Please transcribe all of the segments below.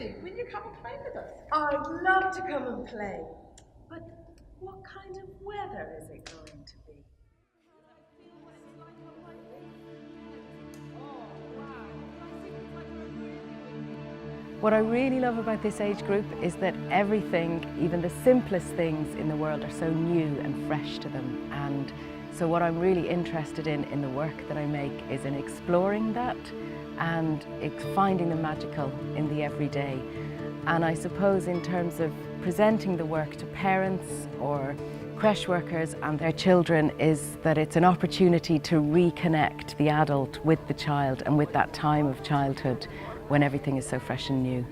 Wendy, will you come and play with us? I'd love to come and play, but what kind of weather is it going to be? What I really love about this age group is that everything, even the simplest things in the world, are so new and fresh to them. And so what I'm really interested in the work that I make is in exploring that and finding the magical in the everyday. And I suppose in terms of presenting the work to parents or creche workers and their children is that it's an opportunity to reconnect the adult with the child and with that time of childhood when everything is so fresh and new.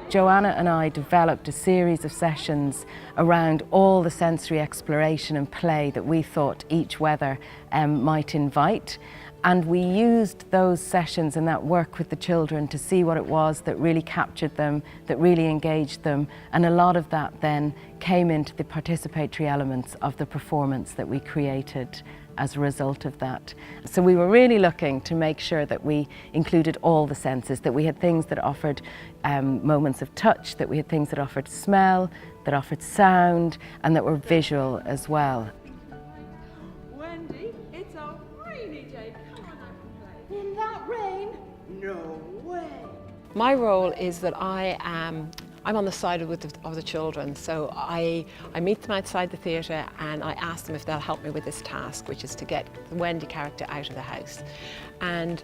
Joanna and I developed a series of sessions around all the sensory exploration and play that we thought each weather might invite. And we used those sessions and that work with the children to see what it was that really captured them, that really engaged them. And a lot of that then came into the participatory elements of the performance that we created as a result of that. So we were really looking to make sure that we included all the senses, that we had things that offered moments of touch, that we had things that offered smell, that offered sound, and that were visual as well. Wendy, it's a rainy day. Come on out and play. In that rain? No way. My role is that I'm on the side of the children, so I meet them outside the theatre and I ask them if they'll help me with this task, which is to get the Wendy character out of the house. And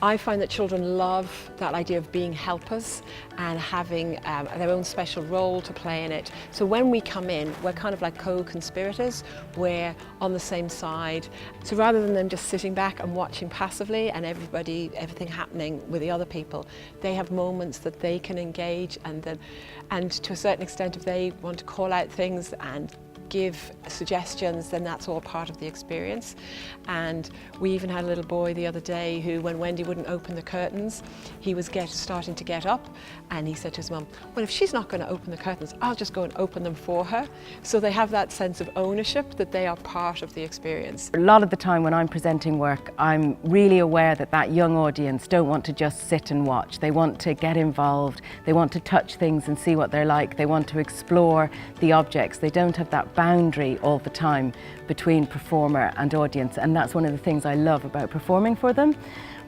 I find that children love that idea of being helpers and having their own special role to play in it. So when we come in, we're kind of like co-conspirators, we're on the same side. So rather than them just sitting back and watching passively and everything happening with the other people, they have moments that they can engage and to a certain extent if they want to call out things and give suggestions, then that's all part of the experience. And we even had a little boy the other day who, when Wendy wouldn't open the curtains, he was starting to get up, and he said to his mum, well, if she's not going to open the curtains, I'll just go and open them for her. So they have that sense of ownership, that they are part of the experience. A lot of the time when I'm presenting work, I'm really aware that that young audience don't want to just sit and watch. They want to get involved, they want to touch things and see what they're like, they want to explore the objects. They don't have that boundary all the time between performer and audience, and that's one of the things I love about performing for them.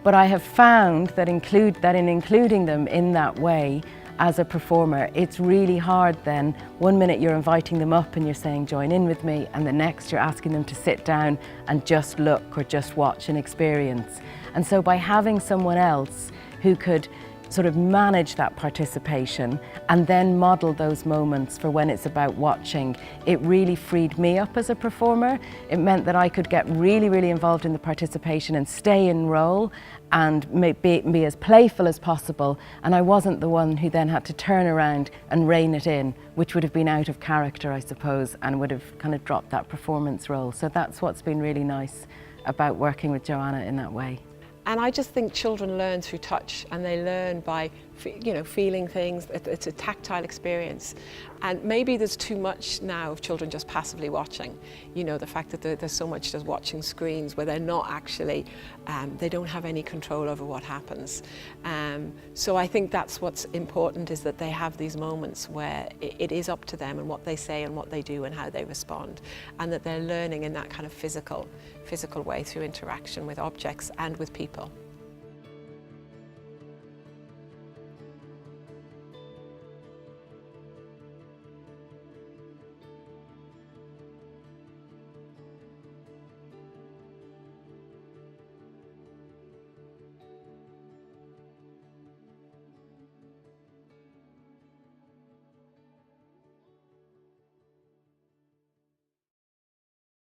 But I have found that in including them in that way as a performer, it's really hard then. One minute you're inviting them up and you're saying join in with me, and the next you're asking them to sit down and just look or just watch and experience. And so by having someone else who could sort of manage that participation and then model those moments for when it's about watching, it really freed me up as a performer. It meant that I could get really, really involved in the participation and stay in role and be as playful as possible, and I wasn't the one who then had to turn around and rein it in, which would have been out of character, I suppose, and would have kind of dropped that performance role. So that's what's been really nice about working with Joanna in that way. And I just think children learn through touch, and they learn by feeling things. It's a tactile experience. And maybe there's too much now of children just passively watching. You know, the fact that there's so much just watching screens where they're not actually, they don't have any control over what happens. So I think that's what's important, is that they have these moments where it is up to them and what they say and what they do and how they respond, and that they're learning in that kind of physical way through interaction with objects and with people.